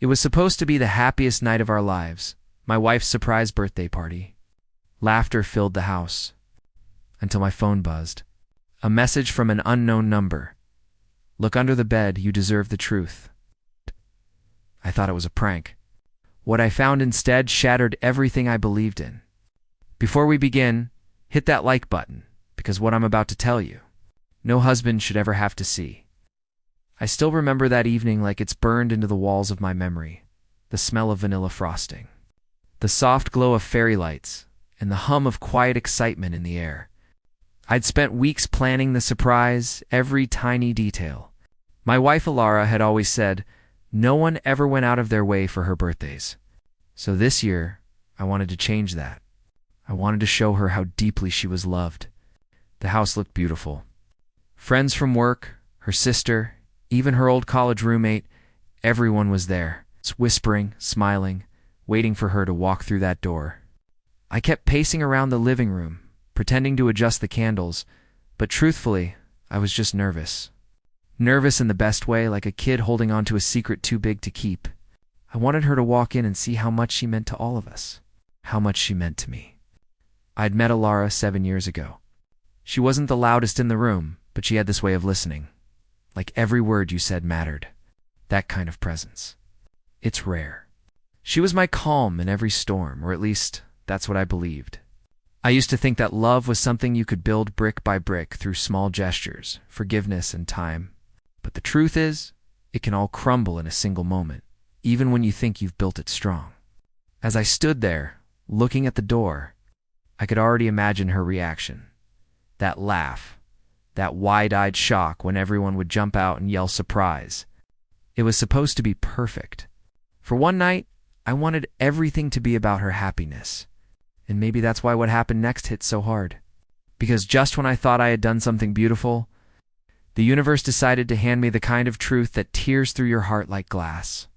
It was supposed to be the happiest night of our lives, my wife's surprise birthday party. Laughter filled the house, until my phone buzzed. A message from an unknown number. "Look under the bed, you deserve the truth." I thought it was a prank. What I found instead shattered everything I believed in. Before we begin, hit that like button, because what I'm about to tell you, no husband should ever have to see. I still remember that evening like it's burned into the walls of my memory. The smell of vanilla frosting, the soft glow of fairy lights, and the hum of quiet excitement in the air. I'd spent weeks planning the surprise, every tiny detail. My wife Alara had always said, no one ever went out of their way for her birthdays. So this year, I wanted to change that. I wanted to show her how deeply she was loved. The house looked beautiful. Friends from work, her sister, even her old college roommate, everyone was there, whispering, smiling, waiting for her to walk through that door. I kept pacing around the living room, pretending to adjust the candles, but truthfully, I was just nervous. Nervous in the best way, like a kid holding on to a secret too big to keep. I wanted her to walk in and see how much she meant to all of us, how much she meant to me. I'd met Alara 7 years ago. She wasn't the loudest in the room, but she had this way of listening. Like every word you said mattered. That kind of presence. It's rare. She was my calm in every storm, or at least that's what I believed. I used to think that love was something you could build brick by brick through small gestures, forgiveness, and time. But the truth is, it can all crumble in a single moment, even when you think you've built it strong. As I stood there, looking at the door, I could already imagine her reaction. That laugh, that wide-eyed shock when everyone would jump out and yell surprise. It was supposed to be perfect. For one night, I wanted everything to be about her happiness. And maybe that's why what happened next hit so hard. Because just when I thought I had done something beautiful, the universe decided to hand me the kind of truth that tears through your heart like glass.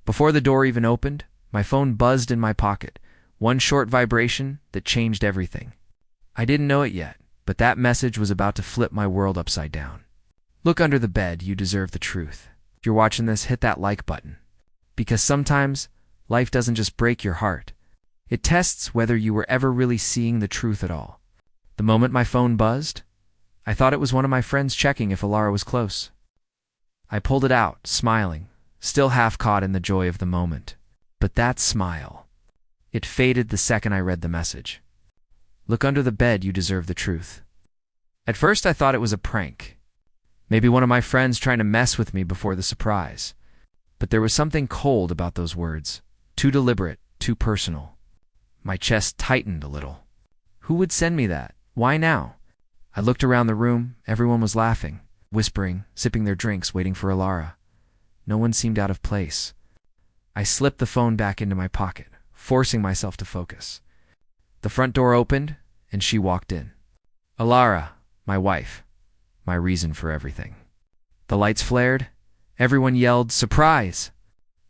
Before the door even opened, my phone buzzed in my pocket, one short vibration that changed everything. I didn't know it yet, but that message was about to flip my world upside down. Look under the bed, you deserve the truth. If you're watching this, hit that like button. Because sometimes, life doesn't just break your heart. It tests whether you were ever really seeing the truth at all. The moment my phone buzzed, I thought it was one of my friends checking if Alara was close. I pulled it out, smiling, still half caught in the joy of the moment. But that smile, it faded the second I read the message. Look under the bed, you deserve the truth. At first I thought it was a prank. Maybe one of my friends trying to mess with me before the surprise. But there was something cold about those words. Too deliberate, too personal. My chest tightened a little. Who would send me that? Why now? I looked around the room. Everyone was laughing, whispering, sipping their drinks, waiting for Alara. No one seemed out of place. I slipped the phone back into my pocket, forcing myself to focus. The front door opened, and she walked in. Alara, my wife, my reason for everything. The lights flared. Everyone yelled, "Surprise!"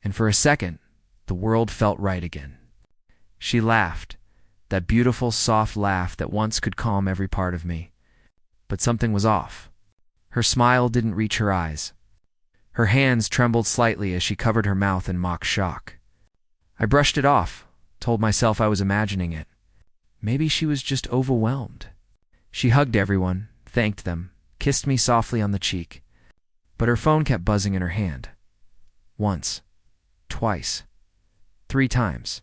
And for a second, the world felt right again. She laughed, that beautiful, soft laugh that once could calm every part of me. But something was off. Her smile didn't reach her eyes. Her hands trembled slightly as she covered her mouth in mock shock. I brushed it off, told myself I was imagining it. Maybe she was just overwhelmed. She hugged everyone, thanked them, kissed me softly on the cheek. But her phone kept buzzing in her hand. Once, twice, 3 times.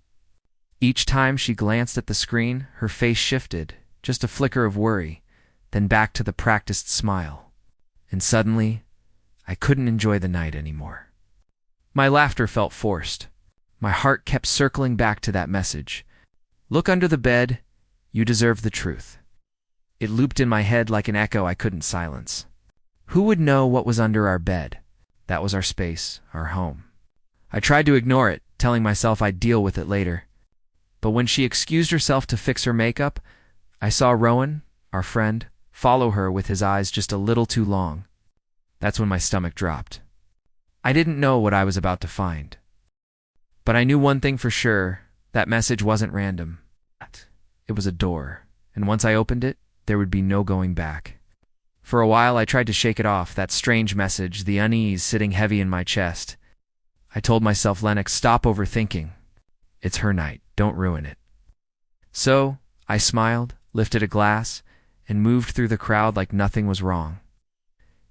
Each time she glanced at the screen, her face shifted, just a flicker of worry, then back to the practiced smile. And suddenly, I couldn't enjoy the night anymore. My laughter felt forced. My heart kept circling back to that message. Look under the bed, you deserve the truth. It looped in my head like an echo I couldn't silence. Who would know what was under our bed? That was our space, our home. I tried to ignore it, telling myself I'd deal with it later. But when she excused herself to fix her makeup, I saw Rowan, our friend, follow her with his eyes just a little too long. That's when my stomach dropped. I didn't know what I was about to find. But I knew one thing for sure, that message wasn't random. It was a door, and once I opened it, there would be no going back. For a while I tried to shake it off, that strange message, the unease sitting heavy in my chest. I told myself, Lennox, stop overthinking. It's her night. Don't ruin it. So, I smiled, lifted a glass, and moved through the crowd like nothing was wrong.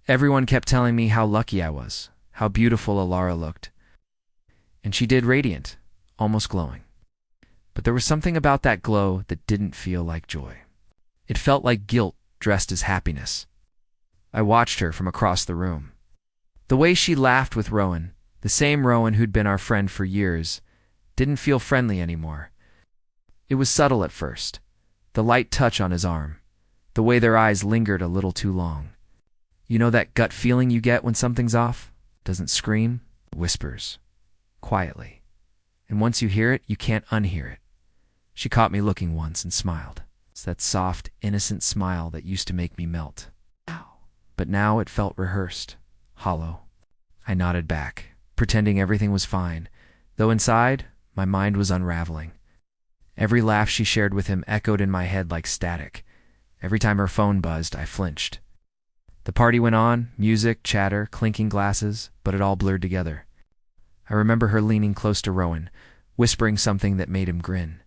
Everyone kept telling me how lucky I was, how beautiful Alara looked. And she did, radiant, almost glowing. But there was something about that glow that didn't feel like joy. It felt like guilt dressed as happiness. I watched her from across the room. The way she laughed with Rowan, the same Rowan who'd been our friend for years, didn't feel friendly anymore. It was subtle at first, the light touch on his arm, the way their eyes lingered a little too long. You know that gut feeling you get when something's off? Doesn't scream, it whispers, quietly. And once you hear it, you can't unhear it. She caught me looking once and smiled. It's that soft, innocent smile that used to make me melt. But now it felt rehearsed, hollow. I nodded back, pretending everything was fine, though inside, my mind was unraveling. Every laugh she shared with him echoed in my head like static. Every time her phone buzzed, I flinched. The party went on, music, chatter, clinking glasses, but it all blurred together. I remember her leaning close to Rowan, whispering something that made him grin.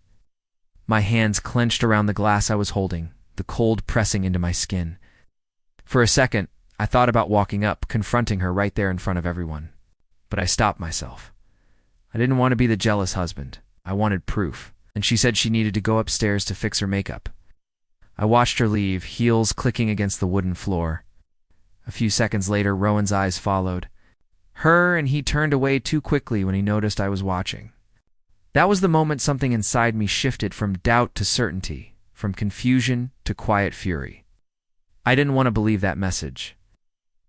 My hands clenched around the glass I was holding, the cold pressing into my skin. For a second, I thought about walking up, confronting her right there in front of everyone. But I stopped myself. I didn't want to be the jealous husband. I wanted proof, and she said she needed to go upstairs to fix her makeup. I watched her leave, heels clicking against the wooden floor. A few seconds later, Rowan's eyes followed her, and he turned away too quickly when he noticed I was watching. That was the moment something inside me shifted from doubt to certainty, from confusion to quiet fury. I didn't want to believe that message.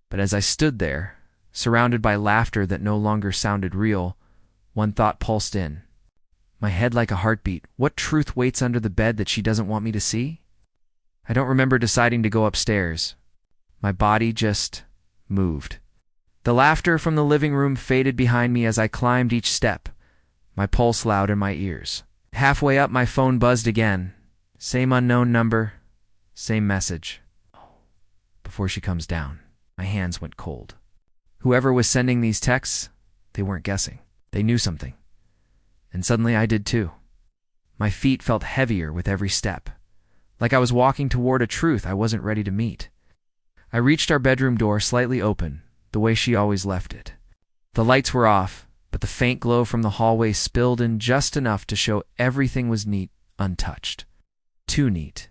But as I stood there, surrounded by laughter that no longer sounded real, one thought pulsed in. My head like a heartbeat. What truth waits under the bed that she doesn't want me to see? I don't remember deciding to go upstairs. My body just moved. The laughter from the living room faded behind me as I climbed each step, my pulse loud in my ears. Halfway up, my phone buzzed again. Same unknown number, same message. Before she comes down, my hands went cold. Whoever was sending these texts, they weren't guessing. They knew something. And suddenly I did too. My feet felt heavier with every step, like I was walking toward a truth I wasn't ready to meet. I reached our bedroom door slightly open, the way she always left it. The lights were off, but the faint glow from the hallway spilled in just enough to show everything was neat, untouched. Too neat.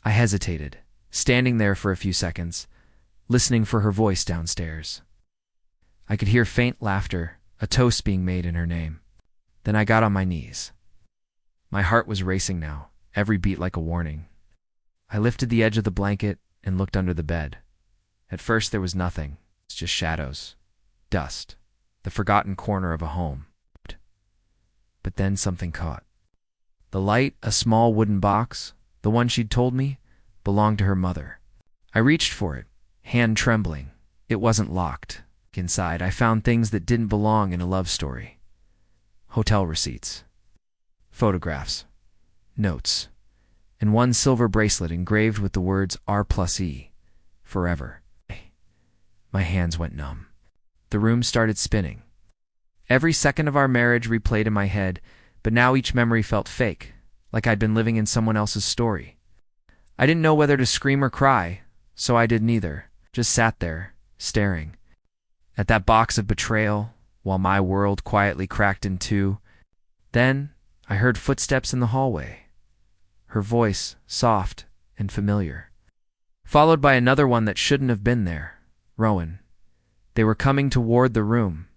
I hesitated, standing there for a few seconds, listening for her voice downstairs. I could hear faint laughter, a toast being made in her name. Then I got on my knees. My heart was racing now, every beat like a warning. I lifted the edge of the blanket and looked under the bed. At first there was nothing, just shadows, dust, the forgotten corner of a home. But then something caught. The light, a small wooden box, the one she'd told me, belonged to her mother. I reached for it, hand trembling. It wasn't locked. Inside, I found things that didn't belong in a love story. Hotel receipts, photographs, notes, and one silver bracelet engraved with the words R+E, forever. My hands went numb. The room started spinning. Every second of our marriage replayed in my head, but now each memory felt fake, like I'd been living in someone else's story. I didn't know whether to scream or cry, so I did neither, just sat there, staring at that box of betrayal, while my world quietly cracked in two. Then I heard footsteps in the hallway, her voice soft and familiar, followed by another one that shouldn't have been there, Rowan. They were coming toward the room.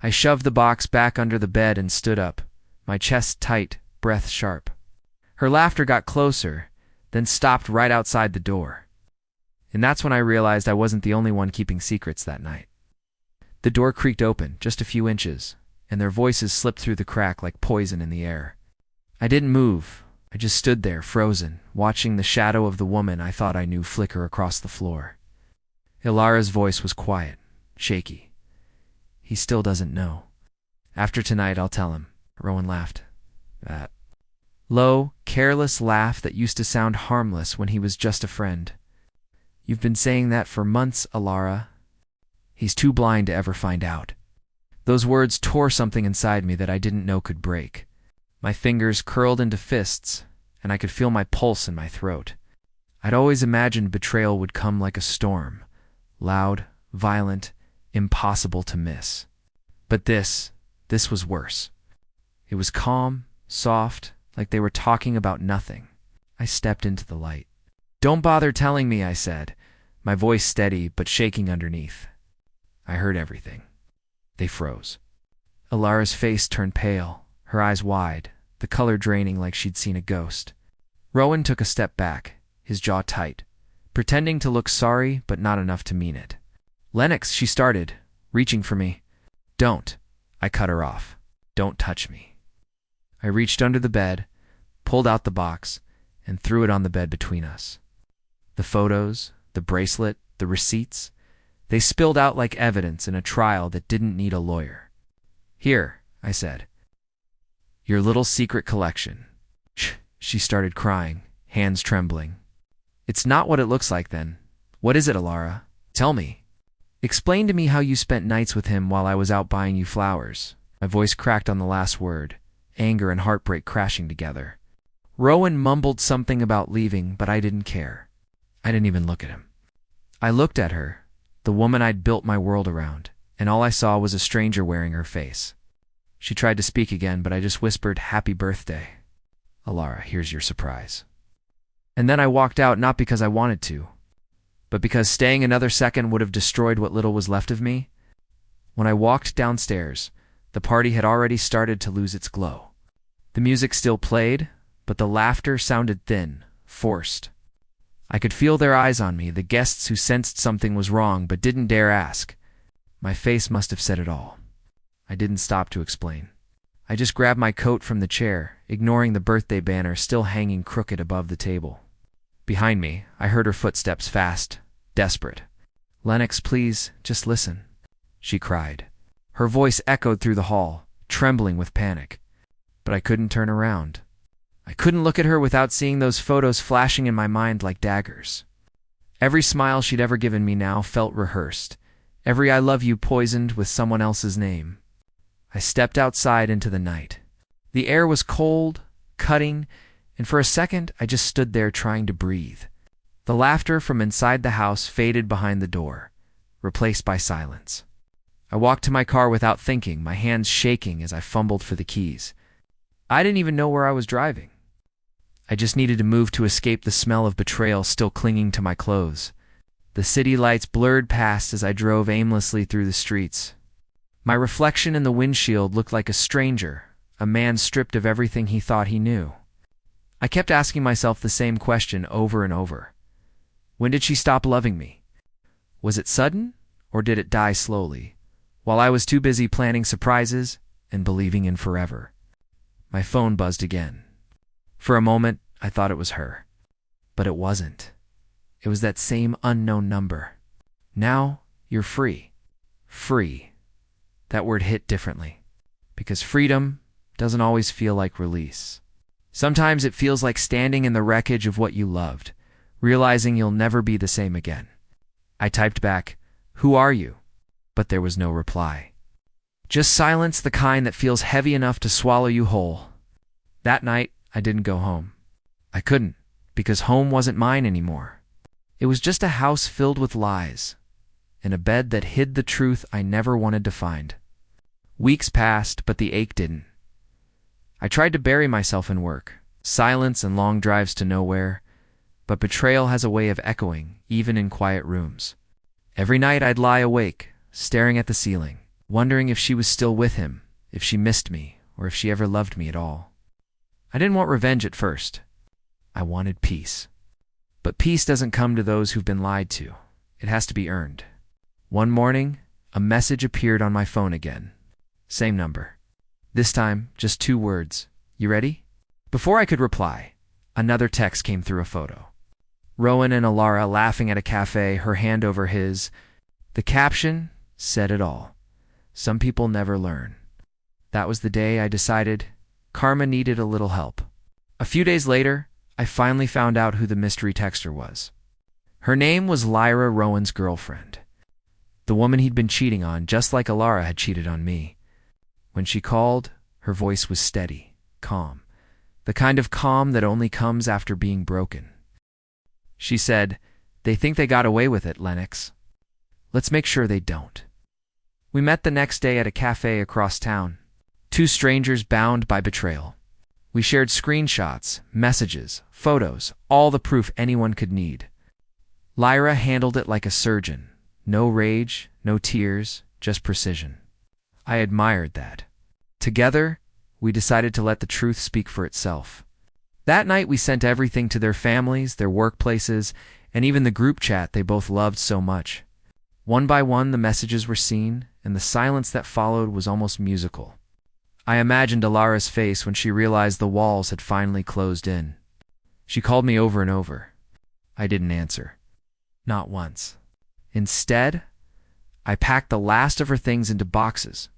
I shoved the box back under the bed and stood up, my chest tight, breath sharp. Her laughter got closer, then stopped right outside the door. And that's when I realized I wasn't the only one keeping secrets that night. The door creaked open, just a few inches, and their voices slipped through the crack like poison in the air. I didn't move. I just stood there, frozen, watching the shadow of the woman I thought I knew flicker across the floor. Ilara's voice was quiet, shaky. He still doesn't know. After tonight, I'll tell him. Rowan laughed. That low, careless laugh that used to sound harmless when he was just a friend. You've been saying that for months, Ilara. He's too blind to ever find out. Those words tore something inside me that I didn't know could break. My fingers curled into fists, and I could feel my pulse in my throat. I'd always imagined betrayal would come like a storm, loud, violent, impossible to miss. But this was worse. It was calm, soft, like they were talking about nothing. I stepped into the light. "Don't bother telling me," I said, my voice steady but shaking underneath. I heard everything. They froze. Alara's face turned pale, her eyes wide, the color draining like she'd seen a ghost. Rowan took a step back, his jaw tight, pretending to look sorry but not enough to mean it. "Lennox," she started, reaching for me. "Don't," I cut her off. "Don't touch me." I reached under the bed, pulled out the box, and threw it on the bed between us. The photos, the bracelet, the receipts, they spilled out like evidence in a trial that didn't need a lawyer. "Here," I said. "Your little secret collection." Shh, she started crying, hands trembling. "It's not what it looks like then. What is it, Alara? Tell me. Explain to me how you spent nights with him while I was out buying you flowers." My voice cracked on the last word, anger and heartbreak crashing together. Rowan mumbled something about leaving, but I didn't care. I didn't even look at him. I looked at her, the woman I'd built my world around, and all I saw was a stranger wearing her face. She tried to speak again, but I just whispered, "Happy birthday. Alara, here's your surprise." And then I walked out, not because I wanted to, but because staying another second would have destroyed what little was left of me. When I walked downstairs, the party had already started to lose its glow. The music still played, but the laughter sounded thin, forced. I could feel their eyes on me, the guests who sensed something was wrong but didn't dare ask. My face must have said it all. I didn't stop to explain. I just grabbed my coat from the chair, ignoring the birthday banner still hanging crooked above the table. Behind me, I heard her footsteps fast, desperate. "Lennox, please, just listen," she cried. Her voice echoed through the hall, trembling with panic. But I couldn't turn around. I couldn't look at her without seeing those photos flashing in my mind like daggers. Every smile she'd ever given me now felt rehearsed, every "I love you" poisoned with someone else's name. I stepped outside into the night. The air was cold, cutting, and for a second I just stood there trying to breathe. The laughter from inside the house faded behind the door, replaced by silence. I walked to my car without thinking, my hands shaking as I fumbled for the keys. I didn't even know where I was driving. I just needed to move to escape the smell of betrayal still clinging to my clothes. The city lights blurred past as I drove aimlessly through the streets. My reflection in the windshield looked like a stranger, a man stripped of everything he thought he knew. I kept asking myself the same question over and over. When did she stop loving me? Was it sudden, or did it die slowly, while I was too busy planning surprises and believing in forever? My phone buzzed again. For a moment, I thought it was her. But it wasn't. It was that same unknown number. "Now, you're free." Free. That word hit differently. Because freedom doesn't always feel like release. Sometimes it feels like standing in the wreckage of what you loved, realizing you'll never be the same again. I typed back, "Who are you?" But there was no reply. Just silence, the kind that feels heavy enough to swallow you whole. That night, I didn't go home. I couldn't, because home wasn't mine anymore. It was just a house filled with lies, and a bed that hid the truth I never wanted to find. Weeks passed, but the ache didn't. I tried to bury myself in work, silence and long drives to nowhere, but betrayal has a way of echoing, even in quiet rooms. Every night I'd lie awake, staring at the ceiling, wondering if she was still with him, if she missed me, or if she ever loved me at all. I didn't want revenge at first. I wanted peace. But peace doesn't come to those who've been lied to. It has to be earned. One morning, a message appeared on my phone again. Same number. This time, just 2 words. "You ready?" Before I could reply, another text came through, a photo. Rowan and Alara laughing at a cafe, her hand over his. The caption said it all. Some people never learn. That was the day I decided karma needed a little help. A few days later, I finally found out who the mystery texter was. Her name was Lyra, Rowan's girlfriend. the woman he'd been cheating on, just like Alara had cheated on me. When she called, her voice was steady, calm, the kind of calm that only comes after being broken. She said, "They think they got away with it, Lennox. Let's make sure they don't." We met the next day at a cafe across town, two strangers bound by betrayal. We shared screenshots, messages, photos, all the proof anyone could need. Lyra handled it like a surgeon. No rage, no tears, just precision. I admired that. Together, we decided to let the truth speak for itself. That night we sent everything to their families, their workplaces, and even the group chat they both loved so much. One by one the messages were seen, and the silence that followed was almost musical. I imagined Alara's face when she realized the walls had finally closed in. She called me over and over. I didn't answer. Not once. Instead, I packed the last of her things into boxes,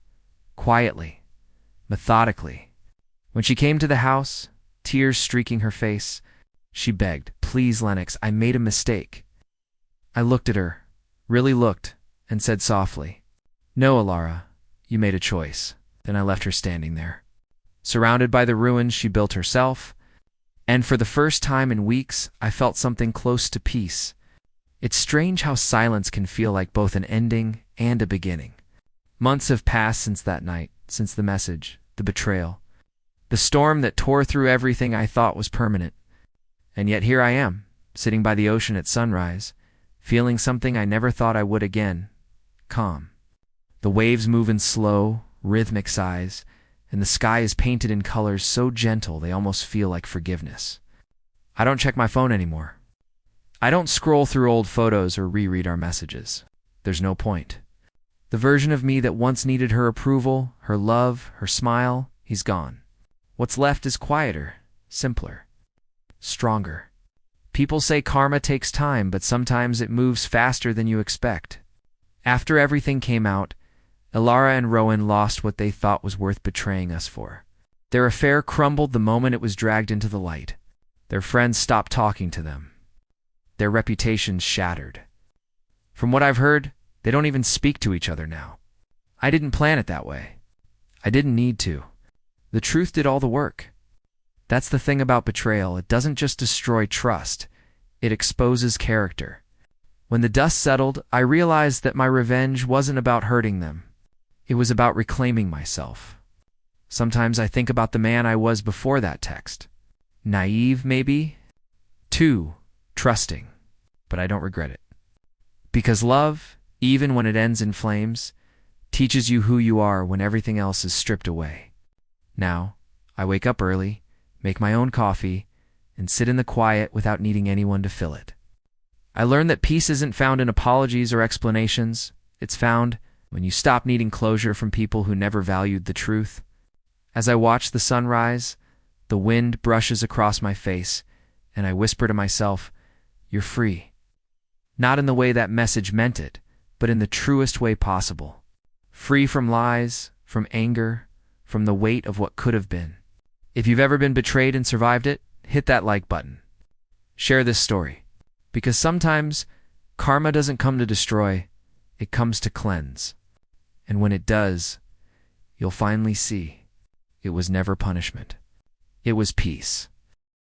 quietly, methodically. When she came to the house, tears streaking her face, she begged, "Please, Lennox, I made a mistake." I looked at her, really looked, and said softly, "No, Alara, you made a choice." Then I left her standing there, surrounded by the ruins she built herself, and for the first time in weeks, I felt something close to peace. It's strange how silence can feel like both an ending and a beginning. Months have passed since that night, since the message, the betrayal, the storm that tore through everything I thought was permanent. And yet here I am, sitting by the ocean at sunrise, feeling something I never thought I would again: calm. The waves move in slow, rhythmic sighs, and the sky is painted in colors so gentle they almost feel like forgiveness. I don't check my phone anymore. I don't scroll through old photos or reread our messages. There's no point. The version of me that once needed her approval, her love, her smile, he's gone. What's left is quieter, simpler, stronger. People say karma takes time, but sometimes it moves faster than you expect. After everything came out, Alara and Rowan lost what they thought was worth betraying us for. Their affair crumbled the moment it was dragged into the light. Their friends stopped talking to them. Their reputations shattered. From what I've heard, they don't even speak to each other now. I didn't plan it that way. I didn't need to. The truth did all the work. That's the thing about betrayal. It doesn't just destroy trust. It exposes character. When the dust settled, I realized that my revenge wasn't about hurting them. It was about reclaiming myself. Sometimes I think about the man I was before that text. Naive, maybe? Too trusting. But I don't regret it. Because love, even when it ends in flames, teaches you who you are when everything else is stripped away. Now, I wake up early, make my own coffee, and sit in the quiet without needing anyone to fill it. I learned that peace isn't found in apologies or explanations. It's found when you stop needing closure from people who never valued the truth. As I watch the sun rise, the wind brushes across my face, and I whisper to myself, "You're free." Not in the way that message meant it, but in the truest way possible. Free from lies, from anger, from the weight of what could have been. If you've ever been betrayed and survived it, hit that like button. Share this story. Because sometimes, karma doesn't come to destroy, it comes to cleanse. And when it does, you'll finally see it was never punishment. It was peace.